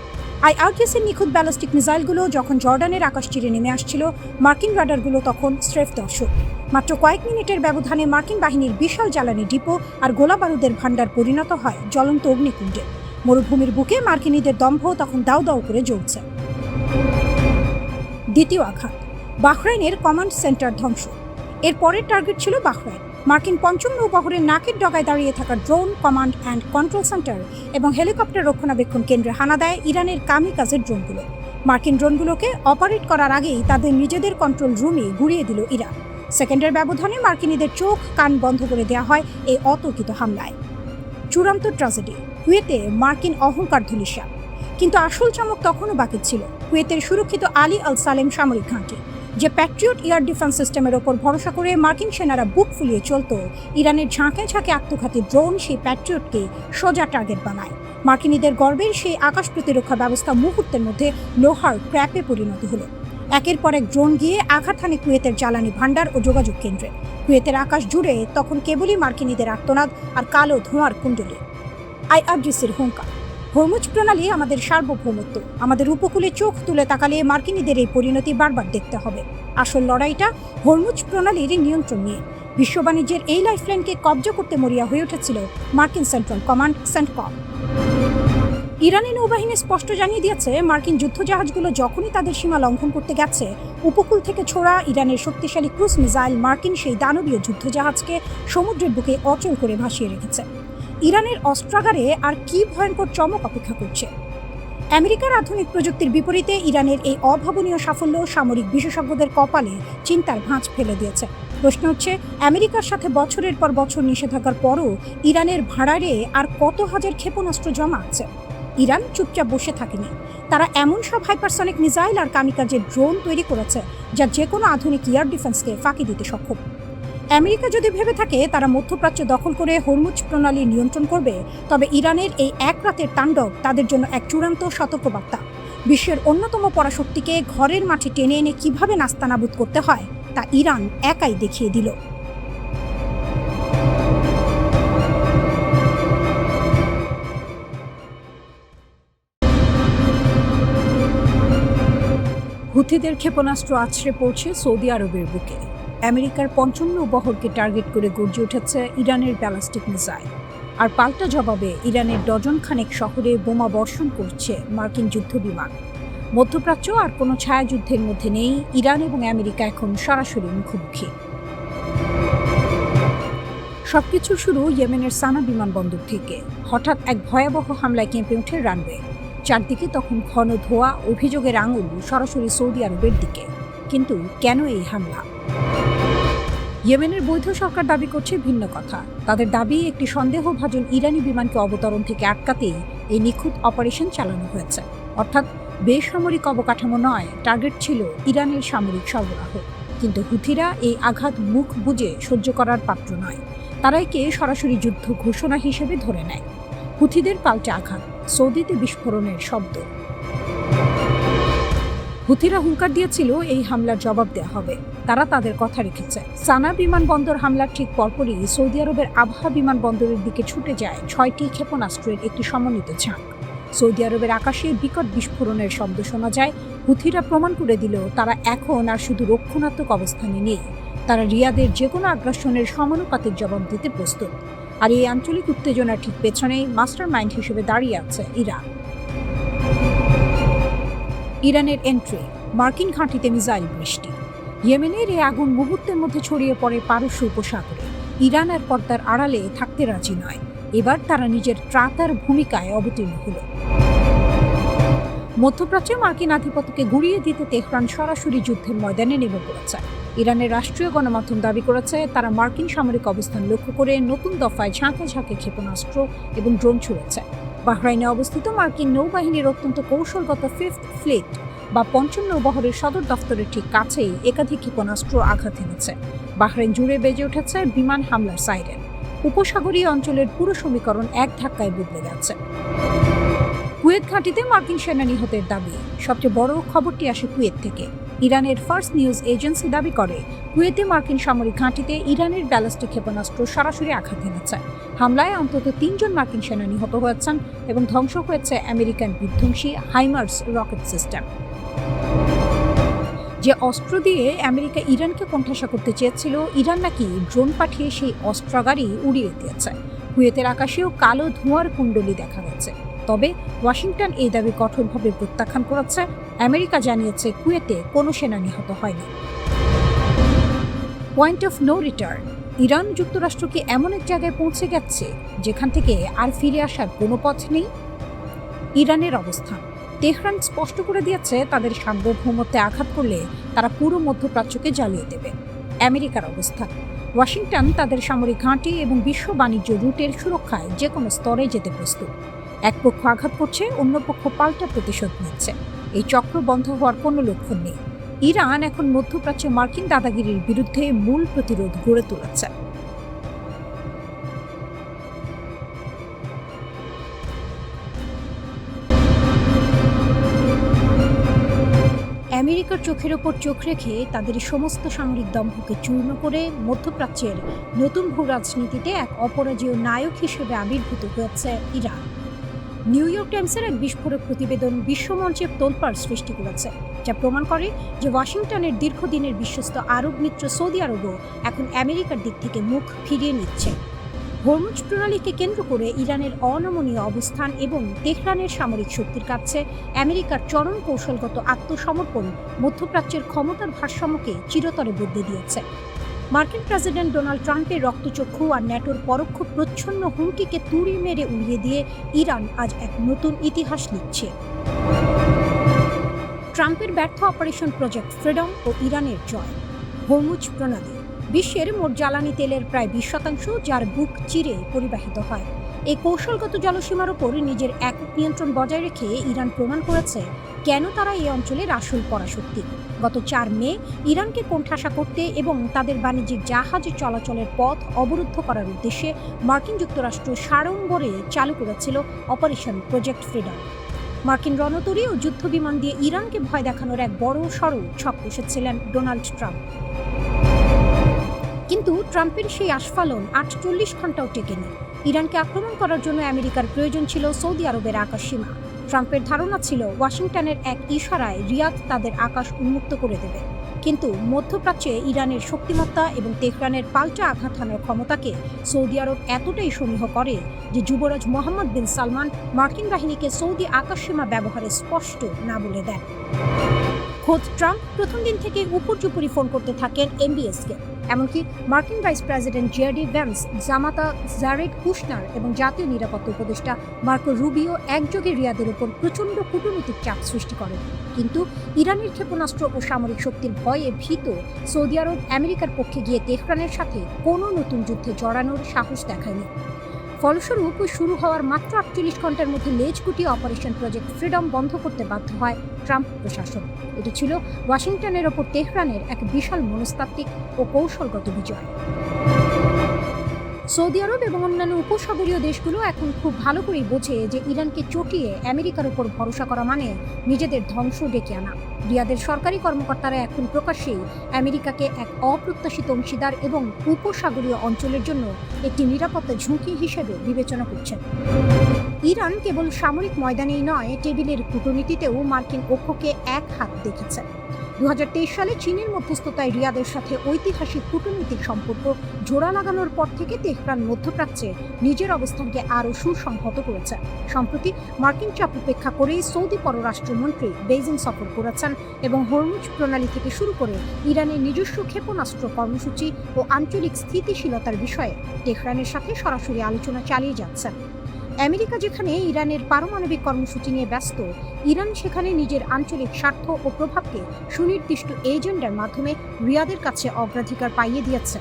IRGCর নিখুঁত ব্যালিস্টিক মিসাইলগুলো যখন জর্ডানের আকাশ চিরে নেমে আসছিল, মার্কিন রাডারগুলো তখন স্রেফ দর্শক। মাত্র কয়েক মিনিটের ব্যবধানে মার্কিন বাহিনীর বিশাল জ্বালানি ডিপো আর গোলা বারুদের ভাণ্ডার পরিণত হয় জ্বলন্ত অগ্নিকুণ্ডে। মরুভূমির বুকে মার্কিনীদের দম্ভ তখন দাউ দাউ করে জ্বলছে। দ্বিতীয় আঘাত। বাহরাইনের কমান্ড সেন্টার ধ্বংস। এর পরের টার্গেট ছিল বাহরাইন। মার্কিন 5ম নৌবহরের নাকের ডগায় দাঁড়িয়ে থাকা drone, command and control centre এবং হেলিকপ্টার রক্ষণাবেক্ষণ কেন্দ্রে হানা দেয় ইরানের কামিকাজের ড্রোনগুলো। মার্কিন ড্রোনগুলোকে অপারেট করার আগেই তাদের নিজেদের কন্ট্রোল রুমে গুড়িয়ে দিল ইরান। সেকেন্ডের ব্যবধানে মার্কিনীদের চোখ কান বন্ধ করে দেওয়া হয় এই অতর্কিত হামলায়। চূড়ান্ত ট্র্যাজেডি, কুয়েতে মার্কিন অহংকার ধূলিসা। কিন্তু আসল চমক তখনও বাকি ছিল। কুয়েতের সুরক্ষিত আলী আল সালেম সামরিক ঘাঁটি, যে প্যাট্রিয়ট এয়ার ডিফেন্স সিস্টেমের ওপর ভরসা করে মার্কিন সেনারা বুক ফুলিয়ে চলত, ইরানের ঝাঁকে ঝাঁকে আত্মঘাতী ড্রোন সেই প্যাট্রিয়টকে সোজা টার্গেট বানায়। মার্কিনীদের গর্বের সেই আকাশ প্রতিরক্ষা ব্যবস্থা মুহূর্তের মধ্যে লোহার ক্র্যাপে পরিণত হলো। একের পর এক ড্রোন গিয়ে আঘাত হানে কুয়েতের জ্বালানি ভাণ্ডার ও যোগাযোগ কেন্দ্রে। কুয়েতের আকাশ জুড়ে তখন কেবলই মার্কিনীদের আর্তনাদ আর কালো ধোঁয়ার কুণ্ডলী। আইআরজিসির হুঙ্কার, হরমুজ প্রণালী আমাদের সার্বভৌমত্ব। আমাদের উপকূলে চোখ তুলে তাকালে মার্কিনীদের এই পরিণতি বারবার দেখতে হবে। আসল লড়াইটা হরমুজ প্রণালীর নিয়ন্ত্রণ নিয়ে। বিশ্ব বাণিজ্যের এই লাইফলাইনকে কবজা করতে মরিয়া হয়ে উঠেছিল মার্কিন সেন্ট্রাল কমান্ড সেন্টকম। ইরানি নৌবাহিনী স্পষ্ট জানিয়ে দিয়েছে, মার্কিন যুদ্ধজাহাজগুলো যখনই তাদের সীমা লঙ্ঘন করতে গেছে, উপকূল থেকে ছোড়া ইরানের শক্তিশালী ক্রুজ মিসাইল মার্কিন সেই দানবীয় যুদ্ধজাহাজকে সমুদ্রের বুকে অচল করে ভাসিয়ে রেখেছে। ইরানের অস্ত্রাগারে আর কি ভয়ঙ্কর চমক অপেক্ষা করছে। আমেরিকার আধুনিক প্রযুক্তির বিপরীতে ইরানের এই অভাবনীয় সাফল্য সামরিক বিশেষজ্ঞদের কপালে চিন্তার ভাঁজ ফেলে দিয়েছে। প্রশ্ন হচ্ছে, আমেরিকার সাথে বছরের পর বছর নিষেধাজ্ঞার পরও ইরানের ভাড়ারে আর কত হাজার ক্ষেপণাস্ত্র জমা আছে? ইরান চুপচাপ বসে থাকেনি। তারা এমন সব হাইপারসনিক মিসাইল আর কামিকাজে ড্রোন তৈরি করেছে যা যে কোনো আধুনিক এয়ার ডিফেন্সকে ফাঁকি দিতে সক্ষম। আমেরিকা যদি ভেবে থাকে তারা মধ্যপ্রাচ্য দখল করে হরমুজ প্রণালী নিয়ন্ত্রণ করবে, তবে ইরানের এই এক রাতের তাণ্ডব তাদের জন্য এক চূড়ান্ত সতর্কবার্তা। বিশ্বের অন্যতম পরাশক্তিকে ঘরের মাঠে টেনে এনে কিভাবে নাস্তানাবুদ করতে হয় তা ইরান একাই দেখিয়ে দিল। হুথিদের ক্ষেপণাস্ত্র আছড়ে পড়ছে সৌদি আরবের বুকে। আমেরিকার পঞ্চম নৌবহরকে টার্গেট করে গর্জে উঠেছে ইরানের ব্যালিস্টিক মিসাইল। আর পাল্টা জবাবে ইরানের ডজন খানেক শহরে বোমা বর্ষণ করছে মার্কিন যুদ্ধবিমান। মধ্যপ্রাচ্য আর কোনো ছায়াযুদ্ধের মধ্যে নেই। ইরান এবং আমেরিকা এখন সরাসরি মুখোমুখি। সবকিছু শুরু ইয়েমেনের সানা বিমানবন্দর থেকে। হঠাৎ এক ভয়াবহ হামলায় কেঁপে ওঠে রানওয়ে। চারদিকে তখন ঘন ধোঁয়া, অভিযোগের আঙুল সরাসরি সৌদি আরবের দিকে। কিন্তু কেন এই হামলা? ইয়েমেনের বৈধ সরকার দাবি করছে ভিন্ন কথা। তাদের দাবি, একটি সন্দেহভাজন ইরানি বিমানকে অবতরণ থেকে আটকাতেই এই নিখুঁত অপারেশন চালানো হয়েছে। অর্থাৎ বেসামরিক অবকাঠামো নয়, টার্গেট ছিল ইরানের সামরিক সরবরাহ। কিন্তু হুথিরা এই আঘাত মুখ বুজে সহ্য করার পাত্র নয়। তারা একে সরাসরি যুদ্ধ ঘোষণা হিসেবে ধরে নেয়। হুথিদের পাল্টে আঘাত, সৌদিতে বিস্ফোরণের শব্দ। হুথিরা হুঙ্কার দিয়েছিল এই হামলার জবাব দেওয়া হবে। তারা তাদের কথা রেখেছে। সানা বিমানবন্দর হামলার ঠিক পরপরই সৌদি আরবের আবহা বিমানবন্দরের দিকে ছুটে যায় 6টি ক্ষেপণাস্ত্রের একটি সমন্বিত ঝাঁক। সৌদি আরবের আকাশে বিকট বিস্ফোরণের শব্দ শোনা যায়। হুথিরা প্রমাণ করে দিল তারা এখন আর শুধু রক্ষণাত্মক অবস্থানে নেই, তারা রিয়াদের যে কোনো আগ্রাসনের সমানুপাতিক জবাব দিতে প্রস্তুত। আর এই আঞ্চলিক উত্তেজনার ঠিক পেছনেই মাস্টার মাইন্ড হিসেবে দাঁড়িয়ে আছে ইরান। ইরানের এন্ট্রি, মার্কিন ঘাঁটিতে মিসাইল বৃষ্টি। ইয়েমেনের এই আগুন মুহূর্তের মধ্যে ছড়িয়ে পড়ে পারস্য উপসাগরে। ইরান আর পর্দার আড়ালে থাকতে রাজি নয়। এবার তারা নিজের ত্রাতার ভূমিকায় অবতীর্ণ হল। মধ্যপ্রাচ্যে মার্কিন আধিপত্যকে গুঁড়িয়ে দিতে তেহরান সরাসরি যুদ্ধের ময়দানে নেমে পড়েছে। ইরানের রাষ্ট্রীয় গণমাধ্যম দাবি করেছে তারা মার্কিন সামরিক অবস্থান লক্ষ্য করে নতুন দফায় ঝাঁকে ঝাঁকে ক্ষেপণাস্ত্র এবং ড্রোন ছুড়েছে। বাহরাইনে অবস্থিত মার্কিন নৌবাহিনীর অত্যন্ত কৌশলগত ফিফথ ফ্লিট বা পঞ্চম নৌবহরের সদর দফতরের ঠিক কাছেই একাধিক ক্ষেপণাস্ত্র আঘাত এনেছে। বাহরাইন জুড়ে বেজে উঠেছে বিমান হামলার সাইরেন। উপসাগরীয় অঞ্চলের পুরো সমীকরণ এক ধাক্কায় বদলে গেছে। কুয়েত ঘাঁটিতে মার্কিন সেনা নিহতের দাবি। সবচেয়ে বড় খবরটি আসে কুয়েত থেকে। ইরানের ফার্স্ট নিউজ এজেন্সি দাবি করে, কুয়েতে মার্কিন সামরিক ঘাঁটিতে ইরানের ব্যালিস্টিক ক্ষেপণাস্ত্র সরাসরি আঘাত এনেছে। হামলায় অন্তত 3 জন মার্কিন সেনা নিহত হয়েছেন এবং ধ্বংস হয়েছে আমেরিকান বিধ্বংসী হাইমার্স রকেট সিস্টেম। যে অস্ত্র দিয়ে আমেরিকা ইরানকে কোণঠাসা করতে চেয়েছিল, ইরান নাকি ড্রোন পাঠিয়ে সেই অস্ত্রাগারই উড়িয়ে দিয়েছে। কুয়েতের আকাশেও কালো ধোঁয়ার কুণ্ডলী দেখা গেছে। তবে ওয়াশিংটন এই দাবি কঠোরভাবে প্রত্যাখ্যান করেছে। আমেরিকা জানিয়েছে কুয়েতে কোনো সেনা নিহত হয়নি। Point of no return, Iran যুক্তরাষ্ট্র কি এমন এক জায়গায় পৌঁছে গেছে যেখান থেকে আর ফিরে আসার কোনো পথ নেই? ইরানের অবস্থান, তেহরান স্পষ্ট করে দিয়েছে তাদের সার্বভৌমত্বে আঘাত করলে তারা পুরো মধ্যপ্রাচ্যকে জ্বালিয়ে দেবে। আমেরিকার অবস্থান, ওয়াশিংটন তাদের সামরিক ঘাঁটি এবং বিশ্ব বাণিজ্য রুটের সুরক্ষায় যে কোনো স্তরে যেতে প্রস্তুত। এক পক্ষ আঘাত করছে, অন্য পক্ষ পাল্টা প্রতিশোধ নিচ্ছে। এই চক্র বন্ধ হওয়ার কোনো লক্ষণ নেই। ইরান এখন মধ্যপ্রাচ্যে মার্কিন দাদাগিরির বিরুদ্ধে মূল প্রতিরোধ গড়ে তুলেছে। আমেরিকার চোখের ওপর চোখ রেখে তাদের সমস্ত সামরিক দম্ভকে চূর্ণ করে মধ্যপ্রাচ্যের নতুন ভূ রাজনীতিতে এক অপরাজেয় নায়ক হিসেবে আবির্ভূত হয়েছে ইরান। নিউ ইয়র্ক টাইমসের এক বিস্ফোরক প্রতিবেদন বিশ্বমঞ্চে তোলপাড় সৃষ্টি করেছে, যা প্রমাণ করে যে ওয়াশিংটনের দীর্ঘদিনের বিশ্বস্ত আরব মিত্র সৌদি আরবও এখন আমেরিকার দিক থেকে মুখ ফিরিয়ে নিচ্ছে। হরমুজ প্রণালীকে কেন্দ্র করে ইরানের অনমনীয় অবস্থান এবং তেহরানের সামরিক শক্তির কাছে আমেরিকার চরম কৌশলগত আত্মসমর্পণ মধ্যপ্রাচ্যের ক্ষমতার ভারসাম্যকে চিরতরে বদলে দিয়েছে। মার্কিন প্রেসিডেন্ট ডোনাল্ড ট্রাম্পের রক্তচক্ষু আর ন্যাটোর পরোক্ষ প্রচ্ছন্ন হুমকিকে তুড়ি মেরে উড়িয়ে দিয়ে ইরান আজ এক নতুন ইতিহাস লিখছে। ট্রাম্পের ব্যর্থ অপারেশন প্রজেক্ট ফ্রিডম ও ইরানের জয়। হরমুজ প্রণালী বিশ্বের মোট জ্বালানি তেলের প্রায় 20%, যার বুক চিরে পরিবাহিত হয়। এই কৌশলগত জলসীমার ওপর নিজের একক নিয়ন্ত্রণ বজায় রেখে ইরান প্রমাণ করেছে কেন তারা এই অঞ্চলের আসল পরাশক্তি। গত 4 মে ইরানকে কোণঠাসা করতে এবং তাদের বাণিজ্যিক জাহাজ চলাচলের পথ অবরুদ্ধ করার উদ্দেশ্যে মার্কিন যুক্তরাষ্ট্র সাড়ম্বরে চালু করেছিল অপারেশন প্রজেক্ট ফ্রিডম। মার্কিন রণতরী ও যুদ্ধবিমান দিয়ে ইরানকে ভয় দেখানোর এক বড় সড়ো ছক কষেছিলেন ডোনাল্ড ট্রাম্প। কিন্তু ট্রাম্পের সেই আস্ফালন 48 ঘন্টাও টেকেনি। ইরানকে আক্রমণ করার জন্য আমেরিকার প্রয়োজন ছিল সৌদি আরবের আকাশসীমা। ট্রাম্পের ধারণা ছিল ওয়াশিংটনের এক ইশারায় রিয়াদ তাদের আকাশ উন্মুক্ত করে দেবে। কিন্তু মধ্যপ্রাচ্যে ইরানের শক্তিমত্তা এবং তেহরানের পাল্টা আঘাত হানার ক্ষমতাকে সৌদি আরব এতটাই সমীহ করে যে যুবরাজ মোহাম্মদ বিন সালমান মার্কিন বাহিনীকে সৌদি আকাশসীমা ব্যবহারে স্পষ্ট না বলে দেন। খোদ ট্রাম্প প্রথম দিন থেকে উপর্যুপরি ফোন করতে থাকেন এমবিএসকে। এমনকি মার্কিন ভাইস প্রেসিডেন্ট জেডি ভ্যান্স, জামাতা জারেড কুশনার এবং জাতীয় নিরাপত্তা উপদেষ্টা মার্কো রুবিও একযোগে রিয়াদের উপর প্রচণ্ড কূটনৈতিক চাপ সৃষ্টি করেন। কিন্তু ইরানের ক্ষেপণাস্ত্র ও সামরিক শক্তির ভয়ে ভীত সৌদি আরব আমেরিকার পক্ষে গিয়ে তেহরানের সাথে কোনো নতুন যুদ্ধে জড়ানোর সাহস দেখায়নি। ফলস্বরূপ শুরু হওয়ার মাত্র 48 ঘন্টার মধ্যে লেজ গুটিয়ে অপারেশন প্রজেক্ট ফ্রিডম বন্ধ করতে বাধ্য হয় ট্রাম্প প্রশাসন। এটি ছিল ওয়াশিংটনের ওপর তেহরানের এক বিশাল মনস্তাত্ত্বিক ও কৌশলগত বিজয়। সৌদি আরব এবং অন্যান্য উপসাগরীয় দেশগুলো এখন খুব ভালো করেই বোঝে যে ইরানকে চটিয়ে আমেরিকার উপর ভরসা করা মানে নিজেদের ধ্বংস ডেকে আনা। রিয়াদের সরকারি কর্মকর্তারা এখন প্রকাশ্যেই আমেরিকাকে এক অপ্রত্যাশিত অংশীদার এবং উপসাগরীয় অঞ্চলের জন্য একটি নিরাপত্তা ঝুঁকি হিসেবে বিবেচনা করছেন। ইরান কেবল সামরিক ময়দানেই নয়, টেবিলের কূটনীতিতেও মার্কিন পক্ষকে এক হাত দেখেছে। 2023 সালে চীনের মধ্যস্থতায় রিয়াদের সাথে ঐতিহাসিক কূটনৈতিক সম্পর্ক জোড়া লাগানোর পর থেকে তেহরান মধ্যপ্রাচ্যে নিজের অবস্থানকে আরও সুসংহত করেছে। সম্প্রতি মার্কিন চাপ উপেক্ষা করেই সৌদি পররাষ্ট্রমন্ত্রী বেইজিং সফর করেছেন এবং হরমুজ প্রণালী থেকে শুরু করে ইরানের নিজস্ব ক্ষেপণাস্ত্র কর্মসূচি ও আঞ্চলিক স্থিতিশীলতার বিষয়ে তেহরানের সাথে সরাসরি আলোচনা চালিয়ে যাচ্ছেন। আমেরিকা যেখানে ইরানের পারমাণবিক কর্মসূচি নিয়ে ব্যস্ত, ইরান সেখানে নিজের আঞ্চলিক স্বার্থ ও প্রভাবকে সুনির্দিষ্ট এজেন্ডার মাধ্যমে রিয়াদের কাছে অগ্রাধিকার পাইয়ে দিয়েছে।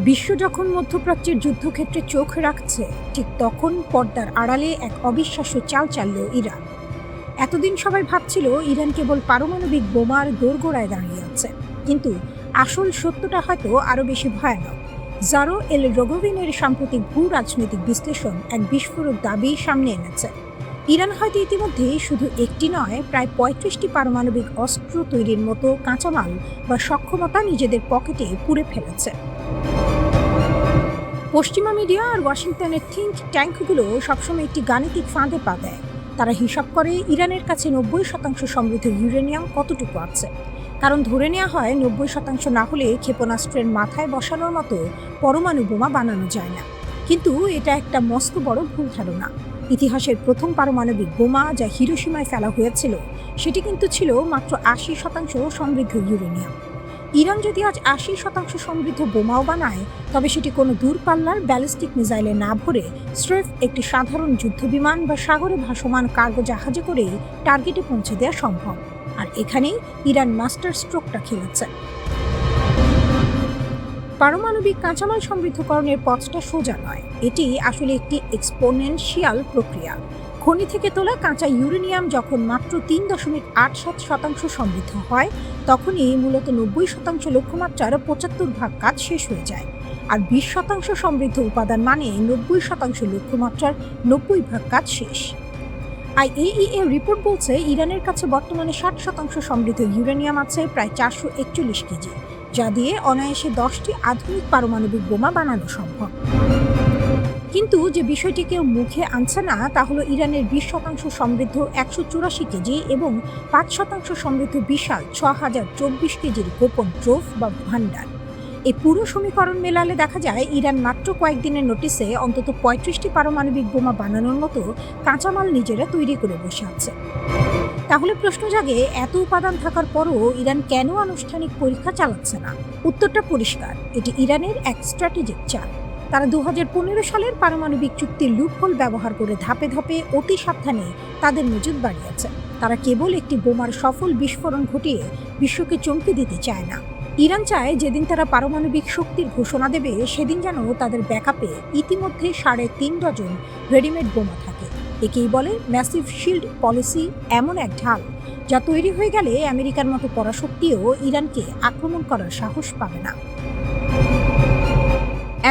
বিশ্ব যখন মধ্যপ্রাচ্যের যুদ্ধক্ষেত্রে চোখ রাখছে, ঠিক তখন পর্দার আড়ালে এক অবিশ্বাস্য চাল চালল ইরান। এতদিন সবাই ভাবছিল ইরান কেবল পারমাণবিক বোমার দোরগোড়ায় দাঁড়িয়ে আছে, কিন্তু আসল সত্যটা হয়তো আরও বেশি ভয়ানক। জারো এল রোগোভিনের সাম্প্রতিক ভূ রাজনৈতিক বিশ্লেষণ এক বিস্ফোরক দাবি সামনে এনেছে। ইরান হয়তো ইতিমধ্যে শুধু একটি নয়, প্রায় 35টি পারমাণবিক অস্ত্র তৈরির মতো কাঁচামাল বা সক্ষমতা নিজেদের পকেটে পুরে ফেলেছে। পশ্চিমা মিডিয়া আর ওয়াশিংটনের থিঙ্ক ট্যাঙ্কগুলো সবসময় একটি গাণিতিক ফাঁদে পা দেয়। তারা হিসাব করে ইরানের কাছে 90% সমৃদ্ধ ইউরেনিয়াম কতটুকু আছে। কারণ ধরে নেওয়া হয় 90% না হলে ক্ষেপণাস্ত্রের মাথায় বসানোর মতো পরমাণু বোমা বানানো যায় না। কিন্তু এটা একটা মস্ত বড় ভুল ধারণা। ইতিহাসের প্রথম পারমাণবিক বোমা যা হিরোশিমায় ফেলা হয়েছিল, সেটি কিন্তু ছিল মাত্র 80% সমৃদ্ধ ইউরেনিয়াম। ইরান যদি আজ ৮০% সমৃদ্ধ বোমাও বানায়, তবে সেটি কোনো দূরপাল্লার ব্যালিস্টিক মিসাইলে না ভরে স্রেফ একটি সাধারণ যুদ্ধবিমান বা সাগরে ভাসমান কার্গো জাহাজে করেই টার্গেটে পৌঁছে দেওয়া সম্ভব। আর এখানেই ইরান মাস্টার স্ট্রোকটা খেলেছে। পারমাণবিক কাঁচামাল সমৃদ্ধকরণের পথটা সোজা নয়, এটি আসলে একটি এক্সপোনেনশিয়াল প্রক্রিয়া। খনি থেকে তোলা কাঁচা ইউরেনিয়াম যখন মাত্র ৩.৮৭% সমৃদ্ধ হয়, তখনই মূলত 90% লক্ষ্যমাত্রার ৭৫% কাজ শেষ হয়ে যায়। আর 20% সমৃদ্ধ উপাদান মানে 90% লক্ষ্যমাত্রার 90% কাজ শেষ। IAEA রিপোর্ট বলছে ইরানের কাছে বর্তমানে 60% সমৃদ্ধ ইউরেনিয়াম আছে, প্রায় 441 কেজি, যা দিয়ে অনায়াসে 10টি আধুনিক পারমাণবিক বোমা বানানো সম্ভব। কিন্তু যে বিষয়টি কেউ মুখে আনছে না তা হলো ইরানের 20% সমৃদ্ধ 184 কেজি এবং 5% সমৃদ্ধ বিশাল 6024 কেজির গোপন ট্রোফ বা ভান্ডার। এই পুরো সমীকরণ মেলালে দেখা যায় ইরান মাত্র কয়েকদিনের নোটিসে অন্তত 35টি পারমাণবিক বোমা বানানোর মতো কাঁচামাল নিজেরা তৈরি করে বসে আছে। তাহলে প্রশ্ন জাগে, এত উপাদান থাকার পরও ইরান কেন আনুষ্ঠানিক পরীক্ষা চালাচ্ছে না? উত্তরটা পরিষ্কার, এটি ইরানের এক স্ট্র্যাটেজিক চাল। তারা 2015 সালের পারমাণবিক চুক্তির লুপহোল ব্যবহার করে ধাপে ধাপে অতি সাবধানে তাদের মজুদ বাড়িয়েছে। তারা কেবল একটি বোমার সফল বিস্ফোরণ ঘটিয়ে বিশ্বকে চমকে দিতে চায় না। ইরান চায় যেদিন তারা পারমাণবিক শক্তির ঘোষণা দেবে, সেদিন যেন তাদের ব্যাকআপে ইতিমধ্যে 3.5 ডজন রেডিমেড বোমা থাকে। একেই বলে ম্যাসিভ শিল্ড পলিসি, এমন এক ঢাল যা তৈরি হয়ে গেলে আমেরিকার মতো পরাশক্তিও ইরানকে আক্রমণ করার সাহস পাবে না।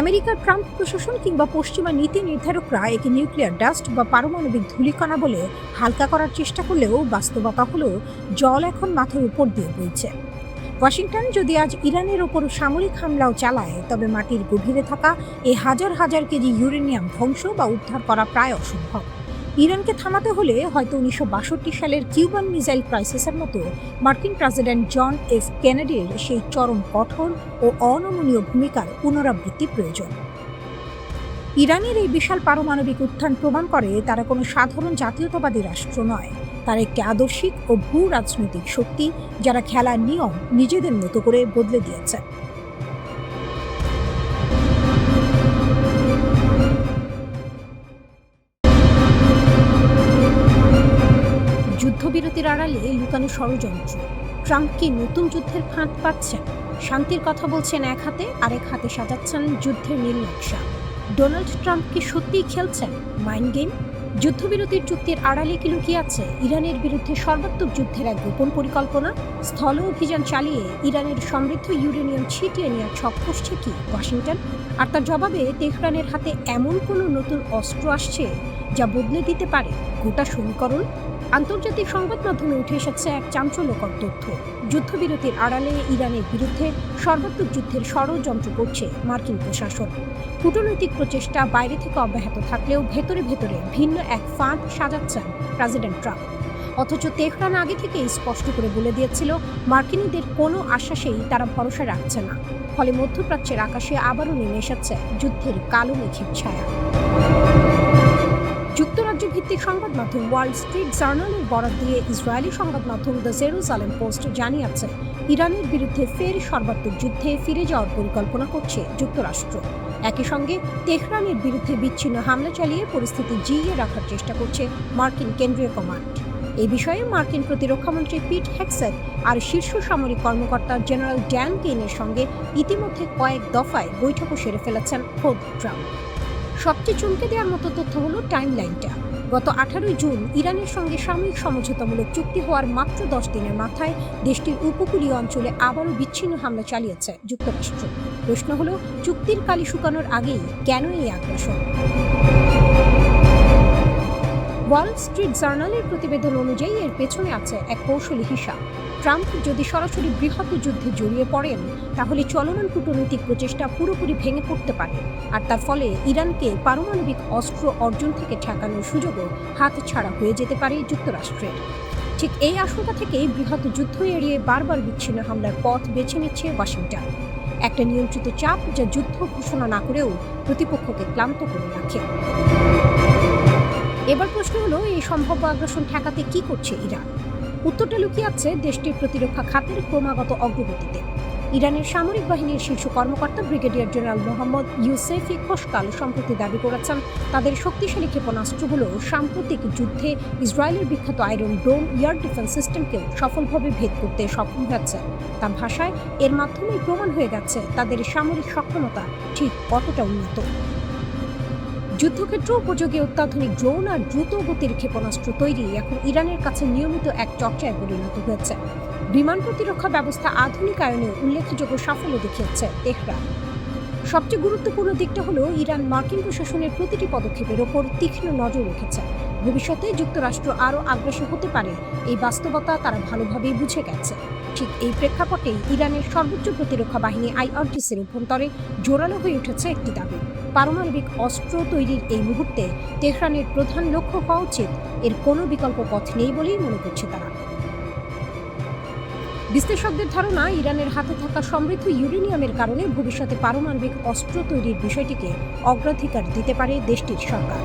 আমেরিকার ট্রাম্প প্রশাসন কিংবা পশ্চিমা নীতি নির্ধারকরা একে নিউক্লিয়ার ডাস্ট বা পারমাণবিক ধূলিকণা বলে হালকা করার চেষ্টা করলেও বাস্তবতা হলো জল এখন মাথার উপর দিয়ে বইছে। ওয়াশিংটন যদি আজ ইরানের ওপর সামরিক হামলাও চালায়, তবে মাটির গভীরে থাকা এই হাজার হাজার কেজি ইউরেনিয়াম ধ্বংস বা উদ্ধার করা প্রায় অসম্ভব। ইরানকে থামাতে হলে হয়তো 1962 সালের কিউবান মিসাইল ক্রাইসিসের মতো মার্কিন প্রেসিডেন্ট জন এফ কেনেডির সেই চরম কঠোর ও অনমনীয় ভূমিকার পুনরাবৃত্তি প্রয়োজন। ইরানের এই বিশাল পারমাণবিক উত্থান প্রমাণ করে তারা কোনো সাধারণ জাতীয়তাবাদী রাষ্ট্র নয়, তারা একটি আদর্শিক ও ভূ রাজনৈতিক শক্তি, যারা খেলার নিয়ম নিজেদের মতো করে বদলে দিয়েছে। যুদ্ধবিরতির আড়ালে লুকানো ষড়যন্ত্র। ট্রাম্প কি নতুন যুদ্ধের ফাঁদ পাচ্ছেন? শান্তির কথা বলছেন এক হাতে, আরেক হাতে সাজাচ্ছেন যুদ্ধের নীল নকশা। ডোনাল্ড ট্রাম্প কি সত্যিই খেলছেন মাইন্ড গেম? যুদ্ধবিরতির চুক্তির আড়ালে কি লুকিয়ে আছে ইরানের বিরুদ্ধে সর্বাত্মক যুদ্ধের এক গোপন পরিকল্পনা? স্থল অভিযান চালিয়ে ইরানের সমৃদ্ধ ইউরেনিয়াম ছিটিয়ে নেওয়ার ছক কষছে কি ওয়াশিংটন? আর তার জবাবে তেহরানের হাতে এমন কোনো নতুন অস্ত্র আসছে যা বদলে দিতে পারে গোটা সমীকরণ? আন্তর্জাতিক সংবাদ মাধ্যমে উঠে এসেছে এক চাঞ্চল্যকর তথ্য। যুদ্ধবিরতির আড়ালে ইরানের বিরুদ্ধে সর্বাত্মক যুদ্ধের ষড়যন্ত্র করছে মার্কিন প্রশাসন। কূটনৈতিক প্রচেষ্টা বাইরে থেকে অব্যাহত থাকলেও ভেতরে ভেতরে ভিন্ন এক ফাঁদ সাজাচ্ছেন প্রেসিডেন্ট ট্রাম্প। অথচ তেহরান আগে থেকেই স্পষ্ট করে বলে দিয়েছিল, মার্কিনীদের কোনো আশ্বাসেই তারা ভরসা রাখছে না। ফলে মধ্যপ্রাচ্যের আকাশে আবারও নেমে এসেছে যুদ্ধের কালো মেঘের ছায়া। যুক্তরাজ্য ভিত্তিক সংবাদ মাধ্যম ওয়াল স্ট্রিট জার্নালের বরাত দিয়ে ইসরায়েলি সংবাদ মাধ্যম দ্য জেরুজালেম পোস্ট জানিয়েছে, ইরানের বিরুদ্ধে ফের সর্বাত্মক যুদ্ধে ফিরে যাওয়ার পরিকল্পনা করছে যুক্তরাষ্ট্র। একই সঙ্গে তেহরানের বিরুদ্ধে বিচ্ছিন্ন হামলা চালিয়ে পরিস্থিতি জিইয়ে রাখার চেষ্টা করছে মার্কিন কেন্দ্রীয় কমান্ড। এই বিষয়ে মার্কিন প্রতিরক্ষামন্ত্রী পিট হেগসেথ আর শীর্ষ সামরিক কর্মকর্তা জেনারেল ড্যান কেইনের সঙ্গে ইতিমধ্যে কয়েক দফায় বৈঠকও সেরে ফেলেছেন খোদ ট্রাম্প। সবচেয়ে চমকে দেওয়ার মতো তথ্য হলো টাইমলাইনটা। গত 18 জুন ইরানের সঙ্গে সাময়িক সমঝোতামূলক চুক্তি হওয়ার মাত্র 10 দিনের মাথায় দেশটির উপকূলীয় অঞ্চলে আবারও বিচ্ছিন্ন হামলা চালিয়েছে যুক্তরাষ্ট্র। প্রশ্ন হলো, চুক্তির কালি শুকানোর আগেই কেন এই আগ্রাসন? ওয়াল স্ট্রিট জার্নালের প্রতিবেদন অনুযায়ী এর পেছনে আছে এক কৌশলী হিসাব। ট্রাম্প যদি সরাসরি বৃহৎ যুদ্ধে জড়িয়ে পড়েন, তাহলে চলমান কূটনৈতিক প্রচেষ্টা পুরোপুরি ভেঙে পড়তে পারে, আর তার ফলে ইরানকে পারমাণবিক অস্ত্র অর্জন থেকে ঠেকানোর সুযোগও হাতছাড়া হয়ে যেতে পারে যুক্তরাষ্ট্রের। ঠিক এই আশঙ্কা থেকেই বৃহৎ যুদ্ধ এড়িয়ে বারবার বিচ্ছিন্ন হামলার পথ বেছে নিচ্ছে ওয়াশিংটন। একটা নিয়ন্ত্রিত চাপ যা যুদ্ধ ঘোষণা না করেও প্রতিপক্ষকে ক্লান্ত করে রাখে। এবার প্রশ্ন হলো, এই সম্ভাব্য আগ্রাসন ঠেকাতে কি করছে ইরান? উত্তরটা লুকিয়ে আছে দেশটির প্রতিরক্ষা খাতের ক্রমাগত অগ্রগতিতে। ইরানের সামরিক বাহিনীর শীর্ষ কর্মকর্তা ব্রিগেডিয়ার জেনারেল মোহাম্মদ ইউসেফি খোশকাল সম্প্রতি দাবি করেছেন তাদের শক্তিশালী ক্ষেপণাস্ত্রগুলো সাম্প্রতিক যুদ্ধে ইসরায়েলের বিখ্যাত আয়রন ডোম এয়ার ডিফেন্স সিস্টেমকেও সফলভাবে ভেদ করতে সক্ষম হয়েছে। তার ভাষায়, এর মাধ্যমেই প্রমাণ হয়ে গেছে তাদের সামরিক সক্ষমতা ঠিক কতটা উন্নত। যুদ্ধক্ষেত্র উপযোগী অত্যাধুনিক ড্রোন আর দ্রুত গতির ক্ষেপণাস্ত্র তৈরি এখন ইরানের কাছে নিয়মিত এক চর্চায় পরিণত হয়েছে। বিমান প্রতিরক্ষা ব্যবস্থা আধুনিকায়নে উল্লেখযোগ্য সাফল্য দেখিয়েছে তেহরান। সবচেয়ে গুরুত্বপূর্ণ দিকটা হলো ইরান মার্কিন প্রশাসনের প্রতিটি পদক্ষেপের ওপর তীক্ষ্ণ নজর রেখেছে। ভবিষ্যতে যুক্তরাষ্ট্র আরও আগ্রাসী হতে পারে, এই বাস্তবতা তারা ভালোভাবেই বুঝে গেছে। ঠিক এই প্রেক্ষাপটেই ইরানের সর্বোচ্চ প্রতিরক্ষা বাহিনী আইআরজিসির অভ্যন্তরে জোরালো হয়ে উঠেছে একটি দাবি। পারমাণবিক অস্ত্র তৈরির এই মুহূর্তে তেহরানের প্রধান লক্ষ্য হওয়া উচিত, এর কোনো বিকল্প পথ নেই বলেই মনে করছে তারা। বিশ্লেষকদের ধারণা, ইরানের হাতে থাকা সমৃদ্ধ ইউরেনিয়ামের কারণে ভবিষ্যতে পারমাণবিক অস্ত্র তৈরির বিষয়টিকে অগ্রাধিকার দিতে পারে দেশটির সরকার।